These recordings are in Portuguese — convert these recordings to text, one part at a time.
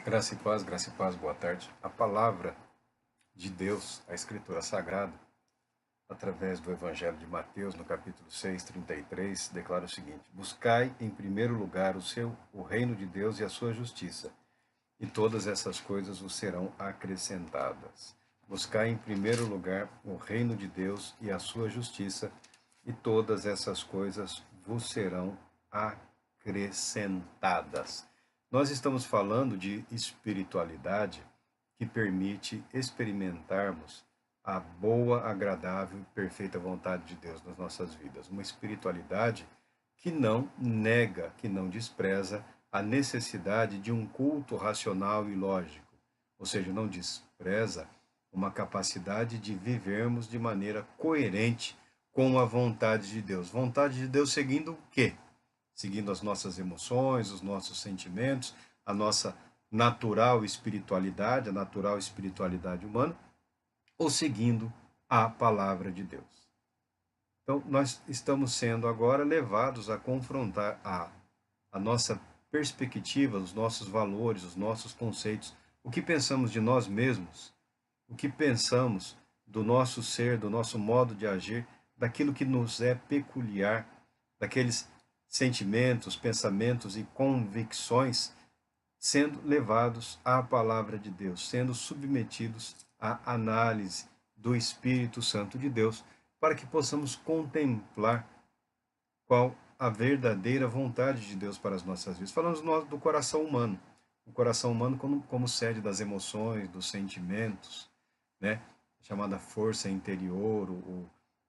Graça e paz, boa tarde. A palavra de Deus, a Escritura Sagrada, através do Evangelho de Mateus, no capítulo 6, 33, declara o seguinte: Buscai em primeiro lugar o reino de Deus e a sua justiça, e todas essas coisas vos serão acrescentadas. Buscai em primeiro lugar o reino de Deus e a sua justiça, e todas essas coisas vos serão acrescentadas. Nós estamos falando de espiritualidade que permite experimentarmos a boa, agradável e perfeita vontade de Deus nas nossas vidas. Uma espiritualidade que não nega, que não despreza a necessidade de um culto racional e lógico, ou seja, não despreza uma capacidade de vivermos de maneira coerente com a vontade de Deus. Vontade de Deus seguindo o quê? Seguindo as nossas emoções, os nossos sentimentos, a nossa natural espiritualidade, a natural espiritualidade humana, ou seguindo a palavra de Deus. Então, nós estamos sendo agora levados a confrontar a nossa perspectiva, os nossos valores, os nossos conceitos, o que pensamos de nós mesmos, o que pensamos do nosso ser, do nosso modo de agir, daquilo que nos é peculiar, daqueles sentimentos, pensamentos e convicções sendo levados à palavra de Deus, sendo submetidos à análise do Espírito Santo de Deus, para que possamos contemplar qual a verdadeira vontade de Deus para as nossas vidas. Falamos do coração humano, o coração humano como sede das emoções, dos sentimentos, né? Chamada força interior,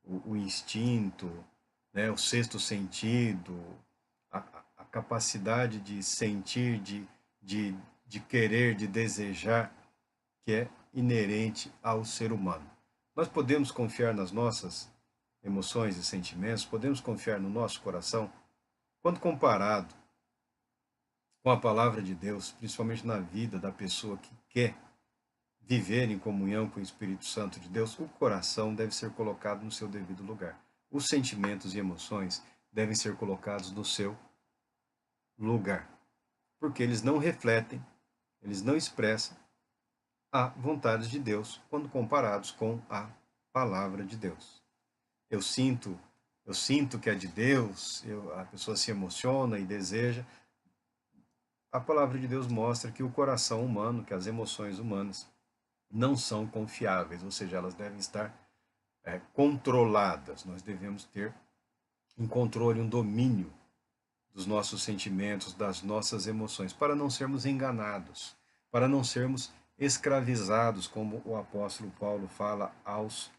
o instinto, né? O sexto sentido, a capacidade de sentir, de, de querer, de desejar, que é inerente ao ser humano. Nós podemos confiar nas nossas emoções e sentimentos, podemos confiar no nosso coração, quando comparado com a palavra de Deus, principalmente na vida da pessoa que quer viver em comunhão com o Espírito Santo de Deus, o coração deve ser colocado no seu devido lugar. Os sentimentos e emoções devem ser colocados no seu lugar, porque eles não refletem, eles não expressam a vontade de Deus quando comparados com a palavra de Deus. Eu sinto que é de Deus, a pessoa se emociona e deseja. A palavra de Deus mostra que o coração humano, que as emoções humanas não são confiáveis, ou seja, elas devem estar controladas. Nós devemos ter um controle, um domínio dos nossos sentimentos, das nossas emoções, para não sermos enganados, para não sermos escravizados, como o apóstolo Paulo fala aos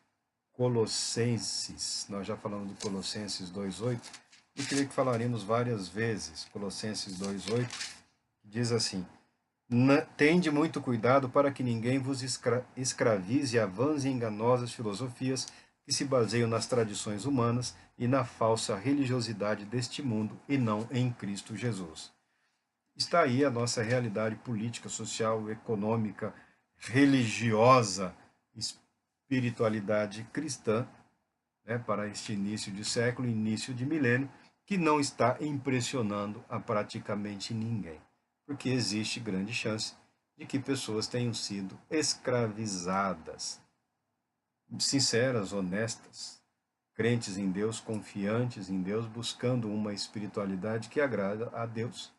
Colossenses. Nós já falamos do Colossenses 2:8 e creio que falaremos várias vezes. Colossenses 2:8 diz assim: Tende muito cuidado para que ninguém vos escravize a vãs e enganosas filosofias que se baseiam nas tradições humanas e na falsa religiosidade deste mundo e não em Cristo Jesus. Está aí a nossa realidade política, social, econômica, religiosa, espiritualidade cristã, né, para este início de século, início de milênio, que não está impressionando a praticamente ninguém, porque existe grande chance de que pessoas tenham sido escravizadas, sinceras, honestas, crentes em Deus, confiantes em Deus, buscando uma espiritualidade que agrada a Deus.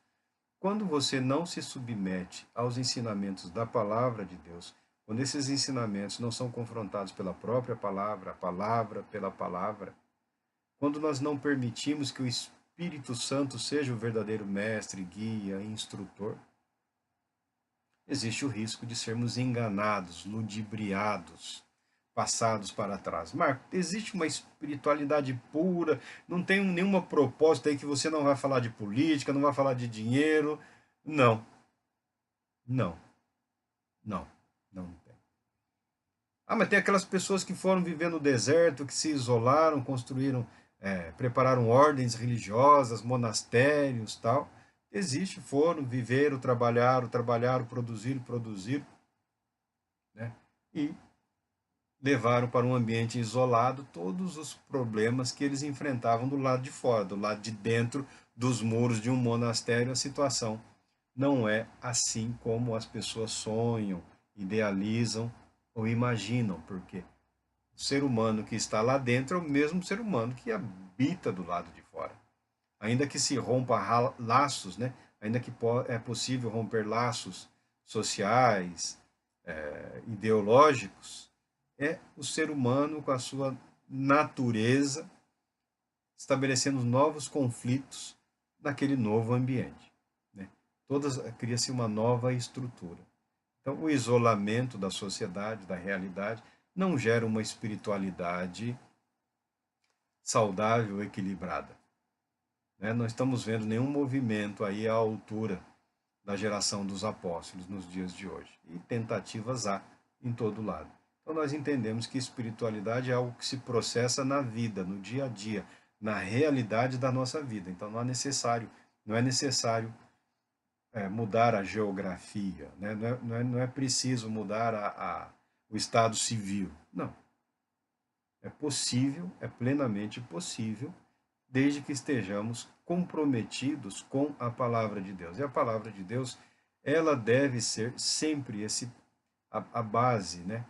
Quando você não se submete aos ensinamentos da palavra de Deus, quando esses ensinamentos não são confrontados pela própria palavra, a palavra pela palavra, quando nós não permitimos que o Espírito Santo seja o verdadeiro mestre, guia, instrutor, existe o risco de sermos enganados, ludibriados, passados para trás. Marco, existe uma espiritualidade pura, não tem nenhuma proposta aí que você não vai falar de política, não vai falar de dinheiro. Não, não, não, não tem. Ah, mas tem aquelas pessoas que foram viver no deserto, que se isolaram, construíram, prepararam ordens religiosas, monastérios, tal. Existe, foram, viveram, trabalharam, produziram, né? E levaram para um ambiente isolado todos os problemas que eles enfrentavam do lado de fora, do lado de dentro dos muros de um monastério, a situação não é assim como as pessoas sonham, idealizam ou imaginam, porque o ser humano que está lá dentro é o mesmo ser humano que habita do lado de fora. Ainda que se rompa laços, né? Ainda que é possível romper laços sociais, ideológicos, é o ser humano com a sua natureza estabelecendo novos conflitos naquele novo ambiente. Né? Cria-se uma nova estrutura. Então, o isolamento da sociedade, da realidade, não gera uma espiritualidade saudável, equilibrada. Né? Não estamos vendo nenhum movimento aí à altura da geração dos apóstolos nos dias de hoje. E tentativas há em todo lado. Então nós entendemos que espiritualidade é algo que se processa na vida, no dia a dia, na realidade da nossa vida. Então não é necessário mudar a geografia, né? Não é preciso mudar o estado civil. Não. É possível, é plenamente possível, desde que estejamos comprometidos com a palavra de Deus. E a palavra de Deus, ela deve ser sempre a base, né?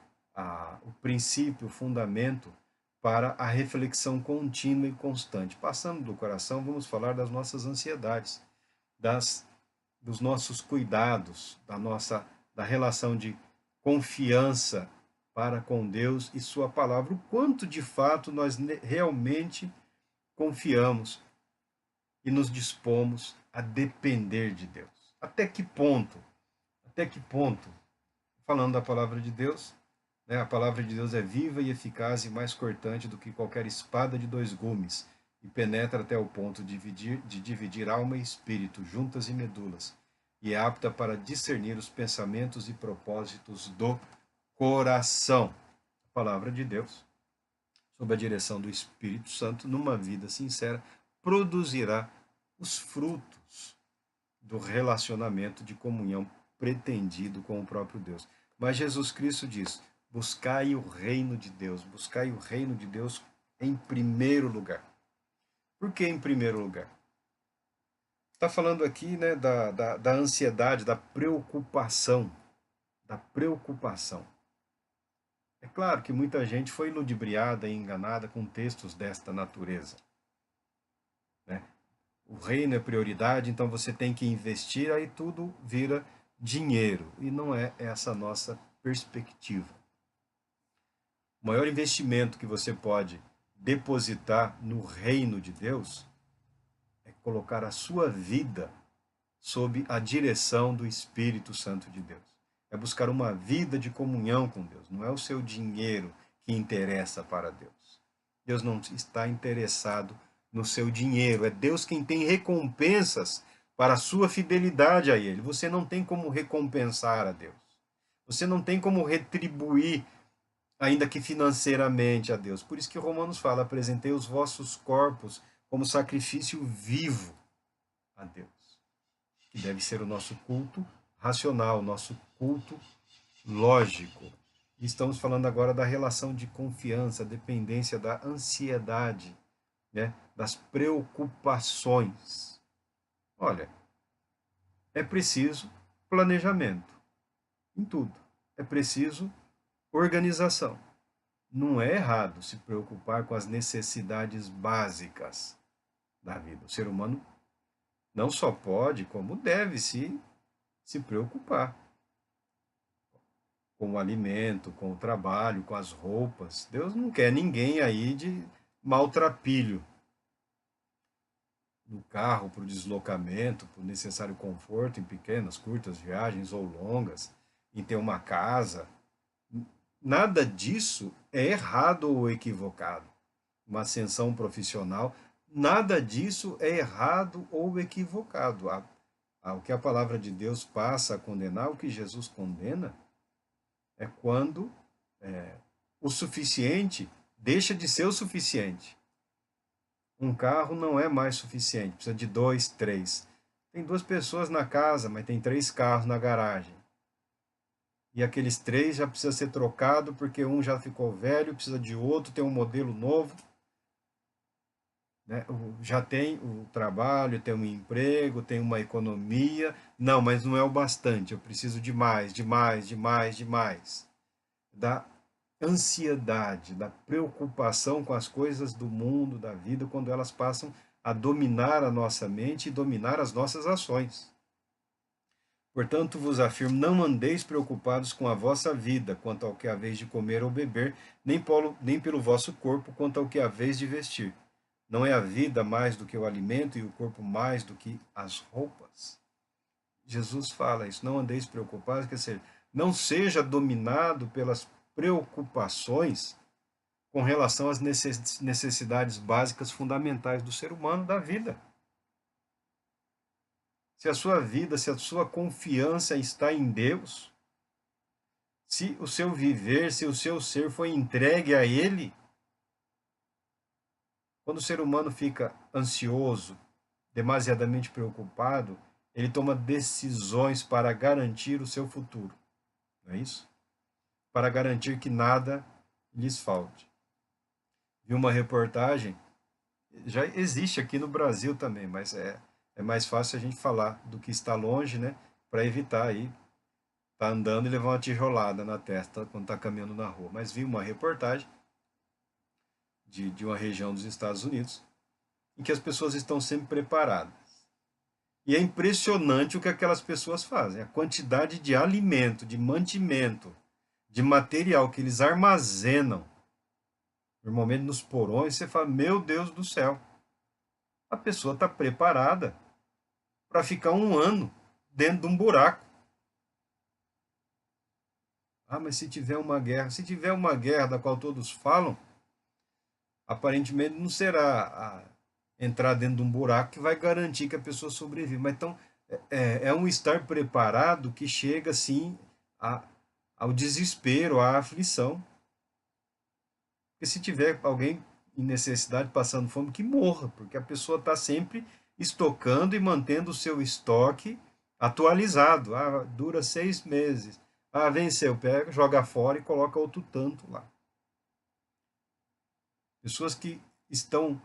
O princípio, o fundamento para a reflexão contínua e constante. Passando do coração, vamos falar das nossas ansiedades, dos nossos cuidados, da relação de confiança para com Deus e sua palavra, o quanto de fato nós realmente confiamos e nos dispomos a depender de Deus. Até que ponto? Até que ponto? Falando da palavra de Deus, né, a palavra de Deus é viva e eficaz e mais cortante do que qualquer espada de dois gumes e penetra até o ponto de dividir alma e espírito, juntas e medulas, e é apta para discernir os pensamentos e propósitos do coração. A palavra de Deus, sob a direção do Espírito Santo, numa vida sincera, produzirá os frutos do relacionamento de comunhão pretendido com o próprio Deus. Mas Jesus Cristo diz: buscai o reino de Deus, buscai o reino de Deus em primeiro lugar. Por que em primeiro lugar? Está falando aqui, né, da ansiedade, da preocupação. Da preocupação. É claro que muita gente foi ludibriada e enganada com textos desta natureza. Né? O reino é prioridade, então você tem que investir, aí tudo vira dinheiro. E não é essa a nossa perspectiva. O maior investimento que você pode depositar no reino de Deus é colocar a sua vida sob a direção do Espírito Santo de Deus. É buscar uma vida de comunhão com Deus. Não é o seu dinheiro que interessa para Deus. Deus não está interessado no seu dinheiro. É Deus quem tem recompensas para a sua fidelidade a Ele. Você não tem como recompensar a Deus. Você não tem como retribuir, ainda que financeiramente, a Deus. Por isso que Romanos fala: apresentei os vossos corpos como sacrifício vivo a Deus, que deve ser o nosso culto racional, o nosso culto lógico. E estamos falando agora da relação de confiança, dependência, da ansiedade, né? Das preocupações. Olha, é preciso planejamento em tudo. É preciso organização. Não é errado se preocupar com as necessidades básicas da vida. O ser humano não só pode, como deve se preocupar com o alimento, com o trabalho, com as roupas. Deus não quer ninguém aí de maltrapilho no carro para o deslocamento, para o necessário conforto em pequenas, curtas viagens ou longas, em ter uma casa. Nada disso é errado ou equivocado. Uma ascensão profissional, nada disso é errado ou equivocado. O que a palavra de Deus passa a condenar, o que Jesus condena, é quando o suficiente deixa de ser o suficiente. Um carro não é mais suficiente, precisa de 2, 3. Tem 2 pessoas na casa, mas tem 3 carros na garagem. E aqueles 3 já precisa ser trocado porque um já ficou velho, precisa de outro, tem um modelo novo. né? Já tem o trabalho, tem um emprego, tem uma economia. Não, mas não é o bastante. Eu preciso de mais, de mais, de mais, de mais. Da ansiedade, da preocupação com as coisas do mundo, da vida, quando elas passam a dominar a nossa mente e dominar as nossas ações. Portanto, vos afirmo, não andeis preocupados com a vossa vida, quanto ao que haveis de comer ou beber, nem pelo vosso corpo, quanto ao que haveis de vestir. Não é a vida mais do que o alimento e o corpo mais do que as roupas? Jesus fala isso, não andeis preocupados, quer dizer, não seja dominado pelas preocupações com relação às necessidades básicas fundamentais do ser humano, da vida. Se a sua vida, se a sua confiança está em Deus, se o seu viver, se o seu ser foi entregue a Ele, quando o ser humano fica ansioso, demasiadamente preocupado, ele toma decisões para garantir o seu futuro, não é isso? Para garantir que nada lhes falte. Vi uma reportagem, já existe aqui no Brasil também, mas é mais fácil a gente falar do que está longe, né? Para evitar aí tá andando e levar uma tijolada na testa quando está caminhando na rua. Mas vi uma reportagem de uma região dos Estados Unidos em que as pessoas estão sempre preparadas. E é impressionante o que aquelas pessoas fazem, a quantidade de alimento, de mantimento, de material que eles armazenam, normalmente nos porões, você fala, meu Deus do céu, a pessoa está preparada para ficar um ano dentro de um buraco. Ah, mas se tiver uma guerra da qual todos falam, aparentemente não será entrar dentro de um buraco que vai garantir que a pessoa sobrevive. Mas então é um estar preparado que chega assim ao desespero, à aflição. Porque se tiver alguém em necessidade passando fome, que morra, porque a pessoa está sempre estocando e mantendo o seu estoque atualizado. Ah, dura 6 meses. Ah, venceu, pega, joga fora e coloca outro tanto lá. Pessoas que estão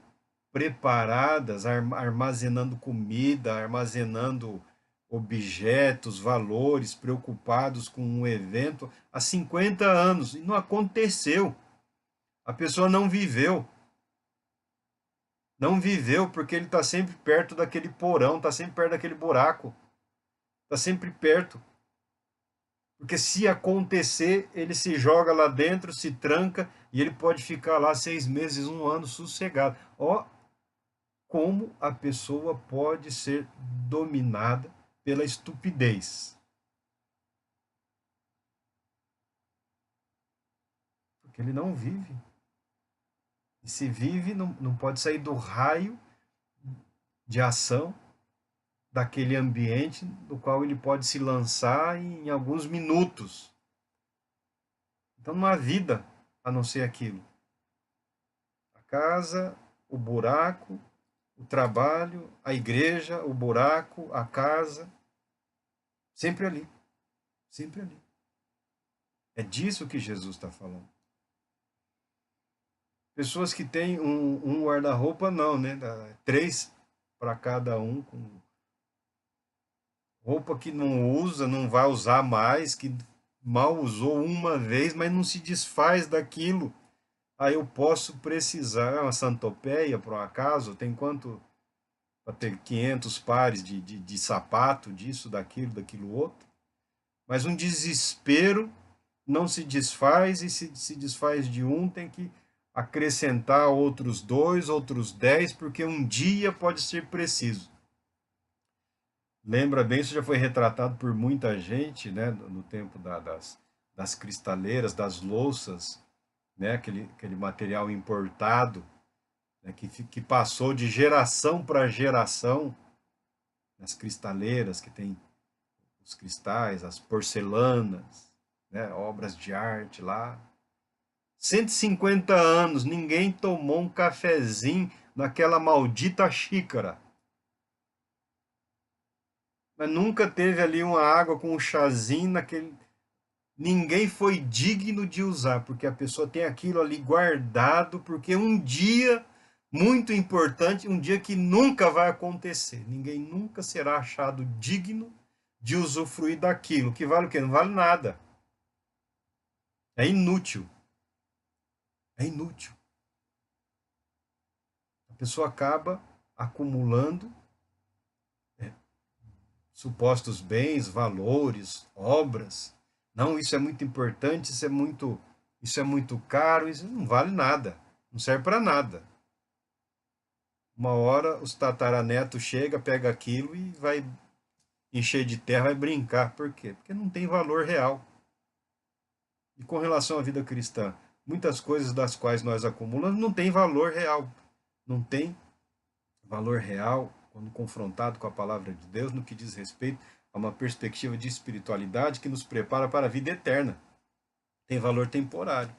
preparadas, armazenando comida, armazenando objetos, valores, preocupados com um evento há 50 anos e não aconteceu. A pessoa não viveu. Não viveu porque ele está sempre perto daquele porão, está sempre perto daquele buraco, está sempre perto. Porque se acontecer, ele se joga lá dentro, se tranca e ele pode ficar lá 6 meses, um ano sossegado. Ó, como a pessoa pode ser dominada pela estupidez. Porque ele não vive. E se vive, não pode sair do raio de ação daquele ambiente do qual ele pode se lançar em alguns minutos. Então não há vida a não ser aquilo. A casa, o buraco, o trabalho, a igreja, o buraco, a casa, sempre ali, sempre ali. É disso que Jesus está falando. Pessoas que têm um guarda-roupa, não, né? 3 para cada um, com roupa que não usa, não vai usar mais, que mal usou uma vez, mas não se desfaz daquilo. Aí eu posso precisar, uma santopeia, por um acaso, tem quanto para ter 500 pares de sapato, disso, daquilo outro. Mas um desespero não se desfaz, e se desfaz de um, tem que acrescentar outros 2, outros 10, porque um dia pode ser preciso. Lembra bem, isso já foi retratado por muita gente, né, no tempo das cristaleiras, das louças, né, aquele material importado, né, que passou de geração para geração, as cristaleiras, que tem os cristais, as porcelanas, né, obras de arte lá. 150 anos, ninguém tomou um cafezinho naquela maldita xícara. Mas nunca teve ali uma água com um chazinho naquele. Ninguém foi digno de usar, porque a pessoa tem aquilo ali guardado, porque um dia muito importante, um dia que nunca vai acontecer. Ninguém nunca será achado digno de usufruir daquilo. Que vale o quê? Não vale nada. É inútil. É inútil. A pessoa acaba acumulando supostos bens, valores, obras. Não, isso é muito importante, isso é muito caro, isso não vale nada, não serve para nada. Uma hora os tataranetos chega, pega aquilo e vai encher de terra, vai brincar. Por quê? Porque não tem valor real. E com relação à vida cristã, muitas coisas das quais nós acumulamos não tem valor real. Não tem valor real quando confrontado com a palavra de Deus no que diz respeito a uma perspectiva de espiritualidade que nos prepara para a vida eterna. Tem valor temporário.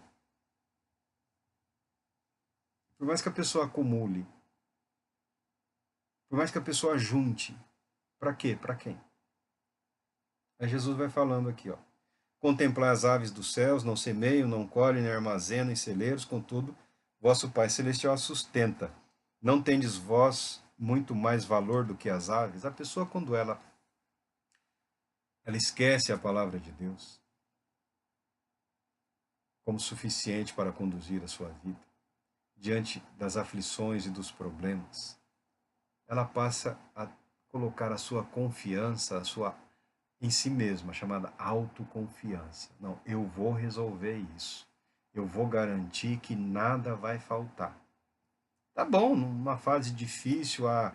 Por mais que a pessoa acumule, por mais que a pessoa junte, para quê? Para quem? Aí Jesus vai falando aqui, ó. Contemplar as aves dos céus, não semeiam, não colhem, nem armazenam em celeiros, contudo, vosso Pai Celestial a sustenta. Não tendes vós muito mais valor do que as aves? A pessoa, quando ela esquece a palavra de Deus como suficiente para conduzir a sua vida, diante das aflições e dos problemas, ela passa a colocar a sua confiança, em si mesma, chamada autoconfiança. Não, eu vou resolver isso. Eu vou garantir que nada vai faltar. Tá bom, numa fase difícil, há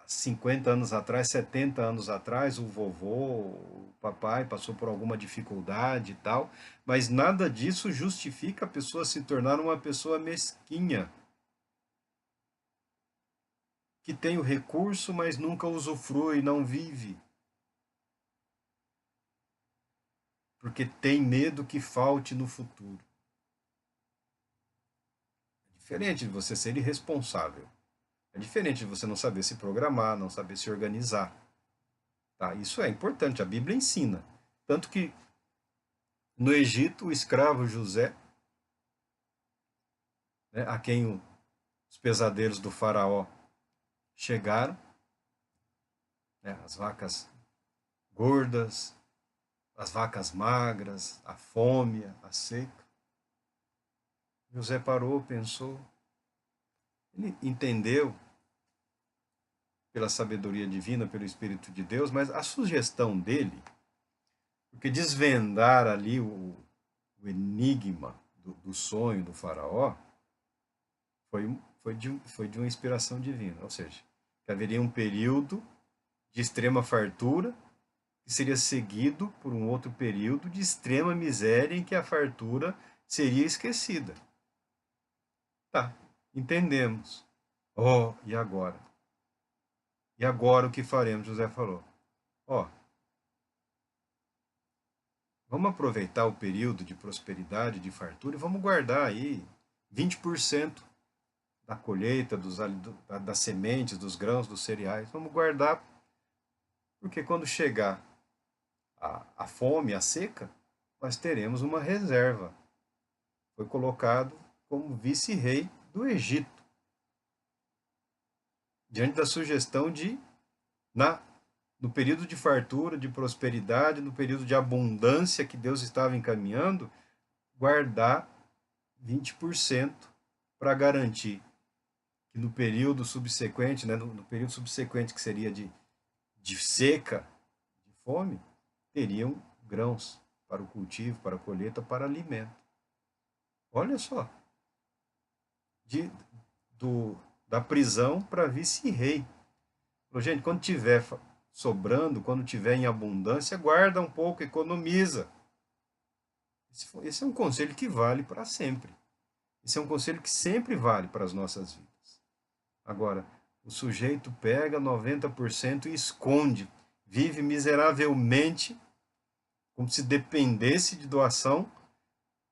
50 anos atrás, 70 anos atrás, o vovô, o papai passou por alguma dificuldade e tal, mas nada disso justifica a pessoa se tornar uma pessoa mesquinha, que tem o recurso, mas nunca usufrui, não vive, porque tem medo que falte no futuro. É diferente de você ser irresponsável. É diferente de você não saber se programar, não saber se organizar. Tá? Isso é importante, a Bíblia ensina. Tanto que no Egito, o escravo José, né, a quem os pesadelos do faraó chegaram, né, as vacas gordas, as vacas magras, a fome, a seca. José parou, pensou, ele entendeu pela sabedoria divina, pelo Espírito de Deus, mas a sugestão dele, porque desvendar ali o enigma do sonho do faraó foi de uma inspiração divina, ou seja, que haveria um período de extrema fartura que seria seguido por um outro período de extrema miséria em que a fartura seria esquecida. Tá, entendemos. Oh, e agora? E agora o que faremos? José falou. Ó, vamos aproveitar o período de prosperidade, de fartura, e vamos guardar aí 20% da colheita, das sementes, dos grãos, dos cereais. Vamos guardar, porque quando chegar a fome, a seca, nós teremos uma reserva. Foi colocado como vice-rei do Egito, diante da sugestão de, no período de fartura, de prosperidade, no período de abundância que Deus estava encaminhando, guardar 20% para garantir que no período subsequente, né, no período subsequente que seria de seca, de fome, teriam grãos para o cultivo, para a colheita, para alimento. Olha só, de, da prisão para vice-rei. Gente, quando tiver sobrando, quando tiver em abundância, guarda um pouco, economiza. Esse é um conselho que vale para sempre. Esse é um conselho que sempre vale para as nossas vidas. Agora, o sujeito pega 90% e esconde, vive miseravelmente, como se dependesse de doação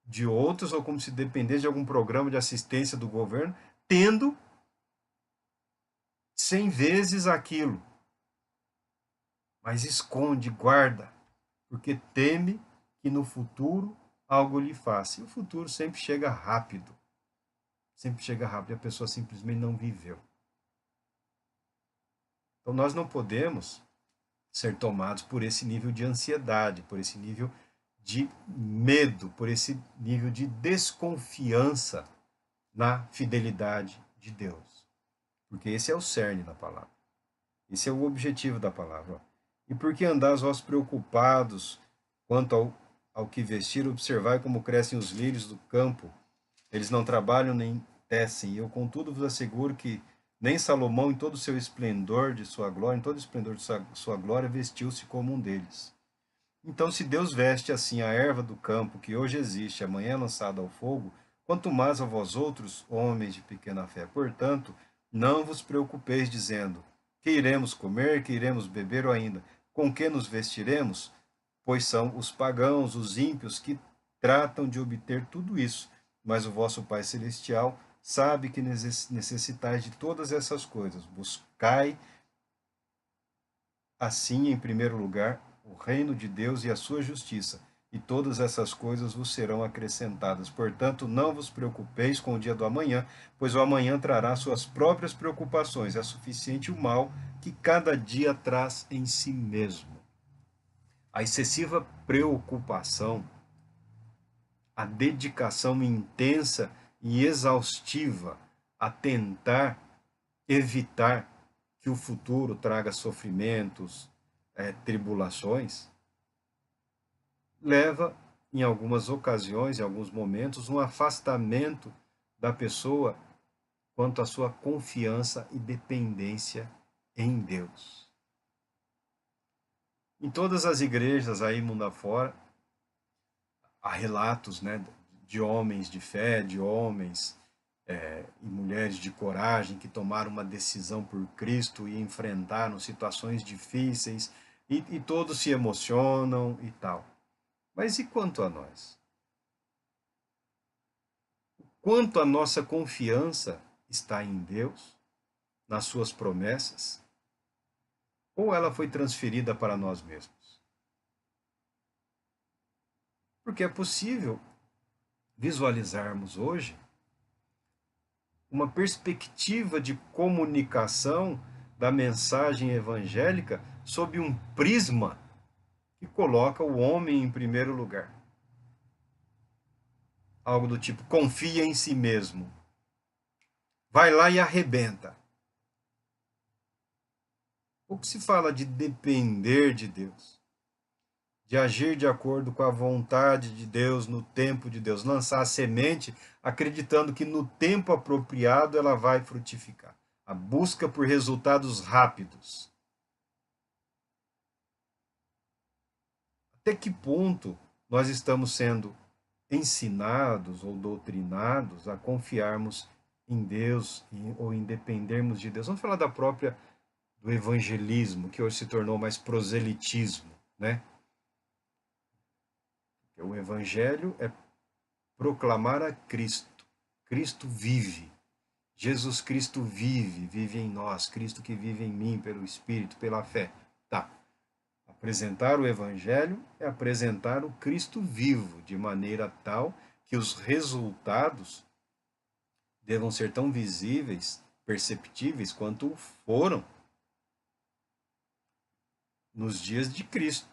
de outros ou como se dependesse de algum programa de assistência do governo, tendo 100 vezes aquilo. Mas esconde, guarda, porque teme que no futuro algo lhe faça. E o futuro sempre chega rápido. sempre chega rápido e a pessoa simplesmente não viveu. Então nós não podemos ser tomados por esse nível de ansiedade, por esse nível de medo, por esse nível de desconfiança na fidelidade de Deus. Porque esse é o cerne da palavra. Esse é o objetivo da palavra. E por que andais vós preocupados quanto ao que vestir? Observai como crescem os lírios do campo. Eles não trabalham nem tecem. Eu, contudo, vos asseguro que nem Salomão, em todo o seu esplendor de sua glória, em todo o esplendor de sua glória, vestiu-se como um deles. Então, se Deus veste assim a erva do campo, que hoje existe, amanhã é lançada ao fogo, quanto mais a vós outros, homens de pequena fé. Portanto, não vos preocupeis, dizendo, que iremos comer, que iremos beber, ou ainda, com que nos vestiremos? Pois são os pagãos, os ímpios, que tratam de obter tudo isso. Mas o vosso Pai Celestial sabe que necessitais de todas essas coisas. Buscai, assim, em primeiro lugar, o reino de Deus e a sua justiça, e todas essas coisas vos serão acrescentadas. Portanto, não vos preocupeis com o dia do amanhã, pois o amanhã trará suas próprias preocupações. É suficiente o mal que cada dia traz em si mesmo. A excessiva preocupação, a dedicação intensa e exaustiva a tentar evitar que o futuro traga sofrimentos, tribulações, leva, em algumas ocasiões, em alguns momentos, um afastamento da pessoa quanto à sua confiança e dependência em Deus. Em todas as igrejas aí mundo afora, há relatos, né, de homens de fé, de homens e mulheres de coragem que tomaram uma decisão por Cristo e enfrentaram situações difíceis e todos se emocionam e tal. Mas e quanto a nós? Quanto a nossa confiança está em Deus, nas suas promessas, ou ela foi transferida para nós mesmos? Porque é possível visualizarmos hoje uma perspectiva de comunicação da mensagem evangélica sob um prisma que coloca o homem em primeiro lugar. Algo do tipo, confia em si mesmo. Vai lá e arrebenta. O que se fala de depender de Deus, de agir de acordo com a vontade de Deus, no tempo de Deus, lançar a semente, acreditando que no tempo apropriado ela vai frutificar. A busca por resultados rápidos. Até que ponto nós estamos sendo ensinados ou doutrinados a confiarmos em Deus ou em dependermos de Deus? Vamos falar do evangelismo, que hoje se tornou mais proselitismo, né? O evangelho é proclamar a Cristo. Cristo vive. Jesus Cristo vive em nós. Cristo que vive em mim pelo Espírito, pela fé. Tá. Apresentar o evangelho é apresentar o Cristo vivo, de maneira tal que os resultados devam ser tão visíveis, perceptíveis, quanto foram nos dias de Cristo.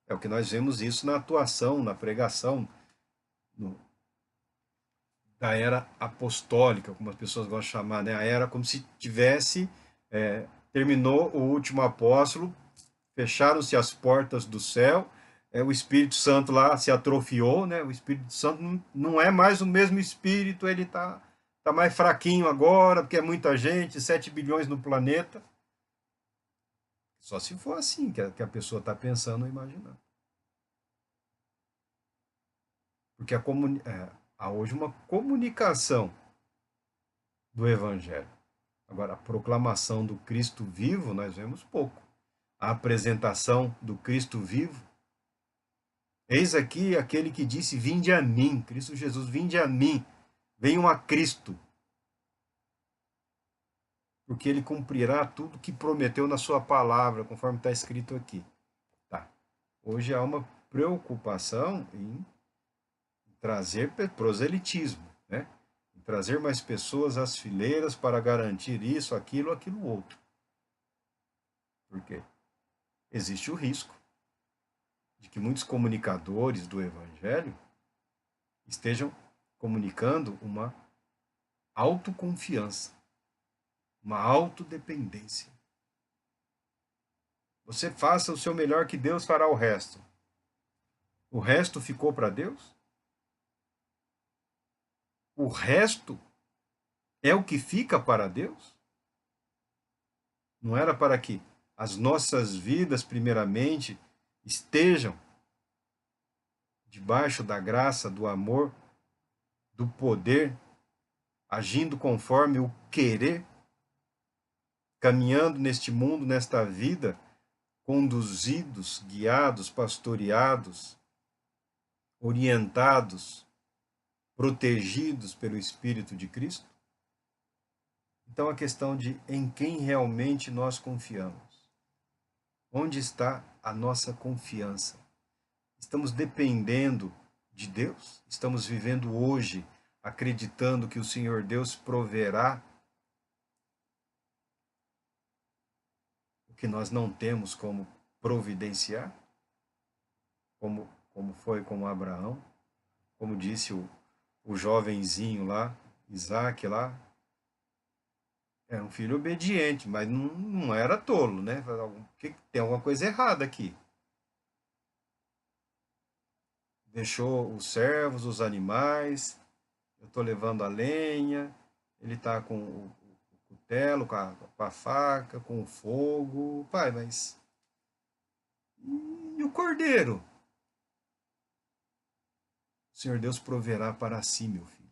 É o que nós vemos isso na atuação, na pregação da era apostólica, como as pessoas gostam de chamar, né? A era como se tivesse, terminou o último apóstolo, fecharam-se as portas do céu, o Espírito Santo lá se atrofiou, né? O Espírito Santo não é mais o mesmo Espírito, ele tá mais fraquinho agora, porque é muita gente, 7 bilhões no planeta. Só se for assim que a pessoa está pensando ou imaginando. Porque há hoje uma comunicação do Evangelho. Agora, a proclamação do Cristo vivo, nós vemos pouco. A apresentação do Cristo vivo. Eis aqui aquele que disse, vinde a mim, Cristo Jesus, vinde a mim, venham a Cristo. Porque ele cumprirá tudo que prometeu na sua palavra, conforme está escrito aqui. Tá. Hoje há uma preocupação em trazer proselitismo, né? trazer mais pessoas às fileiras para garantir isso, aquilo outro. Por quê? Existe o risco de que muitos comunicadores do Evangelho estejam comunicando uma autoconfiança, uma autodependência. Você faça o seu melhor que Deus fará o resto. O resto ficou para Deus? O resto é o que fica para Deus? Não era para que as nossas vidas, primeiramente, estejam debaixo da graça, do amor, do poder, agindo conforme o querer, caminhando neste mundo, nesta vida, conduzidos, guiados, pastoreados, orientados, protegidos pelo Espírito de Cristo? Então, a questão de em quem realmente nós confiamos. Onde está a nossa confiança? Estamos dependendo de Deus? Estamos vivendo hoje acreditando que o Senhor Deus proverá o que nós não temos como providenciar? Como foi com Abraão? Como disse o jovenzinho lá, Isaac lá, era um filho obediente, mas não era tolo, né? Tem alguma coisa errada aqui. Deixou os servos, os animais, eu estou levando a lenha, ele está com o cutelo, com a faca, com o fogo. Pai, mas e o cordeiro? O Senhor Deus proverá para si, meu filho.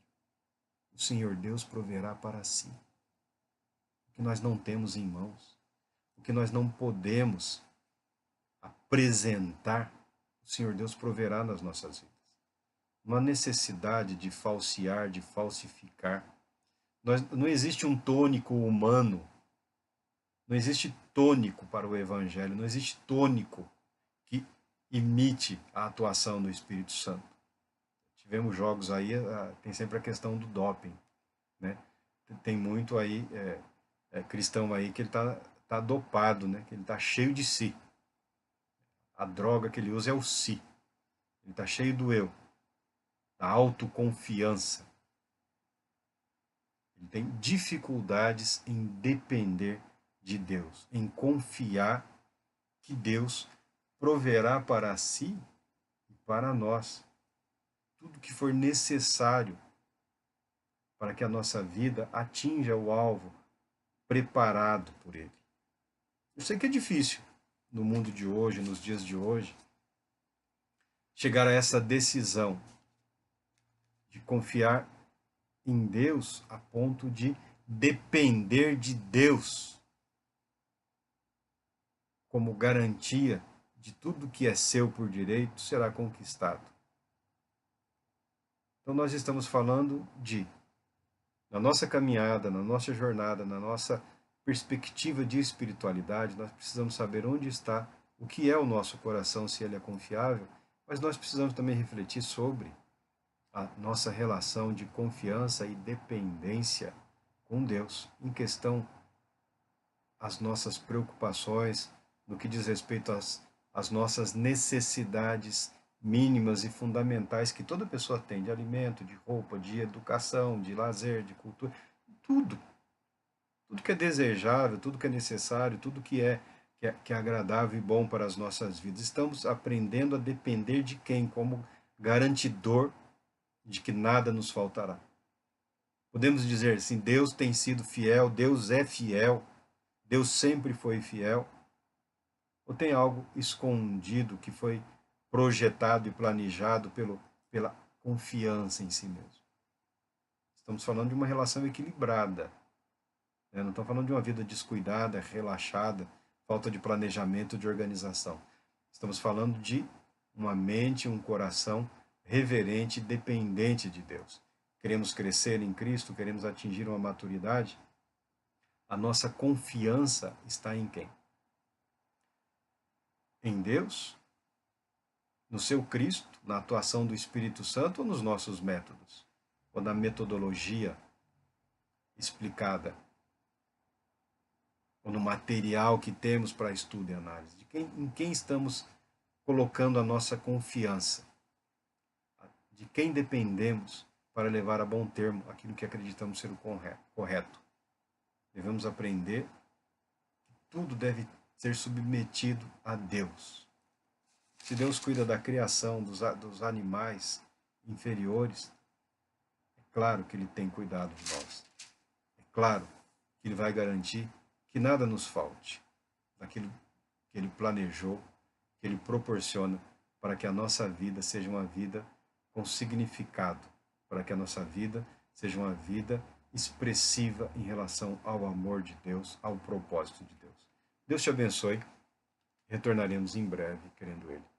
O Senhor Deus proverá para si. O que nós não temos em mãos, o que nós não podemos apresentar, o Senhor Deus proverá nas nossas vidas. Não há necessidade de falsear, de falsificar. Não existe um tônico humano, não existe tônico para o Evangelho, não existe tônico que imite a atuação do Espírito Santo. Tivemos jogos aí, tem sempre a questão do doping, né? Tem muito aí, cristão aí que ele tá dopado, né? Que ele tá cheio de si. A droga que ele usa é o si. Ele tá cheio do eu, da autoconfiança. Ele tem dificuldades em depender de Deus, em confiar que Deus proverá para si e para nós tudo que for necessário para que a nossa vida atinja o alvo preparado por Ele. Eu sei que é difícil no mundo de hoje, nos dias de hoje, chegar a essa decisão de confiar em Deus a ponto de depender de Deus como garantia de tudo que é seu por direito será conquistado. Então nós estamos falando na nossa caminhada, na nossa jornada, na nossa perspectiva de espiritualidade, nós precisamos saber onde está, o que é o nosso coração, se ele é confiável, mas nós precisamos também refletir sobre a nossa relação de confiança e dependência com Deus, em questão às nossas preocupações, no que diz respeito às nossas necessidades mínimas e fundamentais que toda pessoa tem, de alimento, de roupa, de educação, de lazer, de cultura, tudo. Tudo que é desejável, tudo que é necessário, tudo que é agradável e bom para as nossas vidas. Estamos aprendendo a depender de quem como garantidor de que nada nos faltará. Podemos dizer assim, Deus tem sido fiel, Deus é fiel, Deus sempre foi fiel. Ou tem algo escondido que foi projetado e planejado pela confiança em si mesmo? Estamos falando de uma relação equilibrada. Não estamos falando de uma vida descuidada, relaxada, falta de planejamento, de organização. Estamos falando de uma mente, um coração reverente, dependente de Deus. Queremos crescer em Cristo, queremos atingir uma maturidade. A nossa confiança está em quem? Em Deus? No seu Cristo, na atuação do Espírito Santo ou nos nossos métodos? Ou na metodologia explicada, ou no material que temos para estudo e análise, em quem estamos colocando a nossa confiança, de quem dependemos para levar a bom termo aquilo que acreditamos ser o correto. Devemos aprender que tudo deve ser submetido a Deus. Se Deus cuida da criação dos animais inferiores, é claro que Ele tem cuidado de nós. É claro que Ele vai garantir que nada nos falte daquilo que Ele planejou, que Ele proporciona para que a nossa vida seja uma vida com significado, para que a nossa vida seja uma vida expressiva em relação ao amor de Deus, ao propósito de Deus. Deus te abençoe. Retornaremos em breve, querendo Ele.